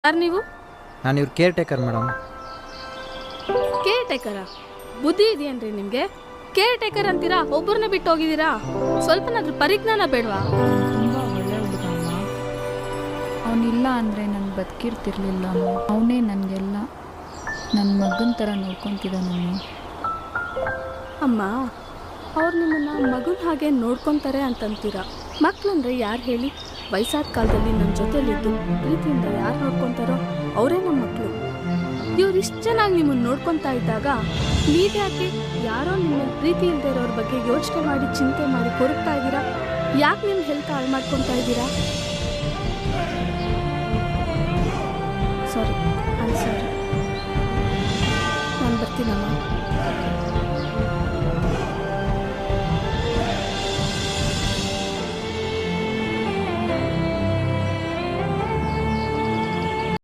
ಯಾರು ನೀವು? ನಾನು ಇವ್ರ ಕೇರ್ ಟೇಕರ್ ಮೇಡಮ್. ಕೇರ್ ಟೇಕರಾ? ಬುದ್ಧಿ ಇದೆಯೇನ್ರಿ ನಿಮಗೆ? ಕೇರ್ ಟೇಕರ್ ಅಂತೀರಾ, ಒಬ್ಬರನ್ನ ಬಿಟ್ಟು ಹೋಗಿದ್ದೀರಾ? ಸ್ವಲ್ಪನಾದ್ರೂ ಪರಿಜ್ಞಾನ ಬೇಡವಾ? ತುಂಬ ಒಳ್ಳೆ ಹುಡುಗ ಅಮ್ಮ. ಅವನಿಲ್ಲ ಅಂದರೆ ನಾನು ಬದುಕಿರ್ತಿರ್ಲಿಲ್ಲ ಅಮ್ಮ. ಅವನೇ ನನಗೆಲ್ಲ ನನ್ನ ಮಗನ ಥರ ನೋಡ್ಕೊತಿದ್ದಾನಮ್ಮ. ಅಮ್ಮ, ಅವ್ರು ನಿಮ್ಮನ್ನು ಮಗನ ಹಾಗೆ ನೋಡ್ಕೊತಾರೆ ಅಂತಂತೀರಾ. ಮಕ್ಕಳಂದ್ರೆ ಯಾರು ಹೇಳಿ? ವಯಸ್ಸಾದ ಕಾಲದಲ್ಲಿ ನನ್ನ ಜೊತೆಲಿದ್ದು ಪ್ರೀತಿಯಿಂದ ಯಾರು ನೋಡ್ಕೊತಾರೋ ಅವರೇ ನಮ್ಮ ಮಕ್ಕಳು. ಇವ್ರು ಇಷ್ಟು ಚೆನ್ನಾಗಿ ನಿಮ್ಮನ್ನು ನೋಡ್ಕೊತಾ ಇದ್ದಾಗ ನೀವ್ಯಾಕೆ ಯಾರೋ ನಿಮ್ಮ ಪ್ರೀತಿ ಇಲ್ಲದೆ ಇರೋರ ಬಗ್ಗೆ ಯೋಚನೆ ಮಾಡಿ ಚಿಂತೆ ಮಾಡಿ ಕೊರಗ್ತಾ ಇದ್ದೀರಾ? ಯಾಕೆ ನಿಮ್ಮ ಹೆಲ್ತ್ ಹಾಳು ಮಾಡ್ಕೊತಾ ಇದ್ದೀರಾ? ಸಾರಿ, ನಾನು ಬರ್ತೀನಮ್ಮ.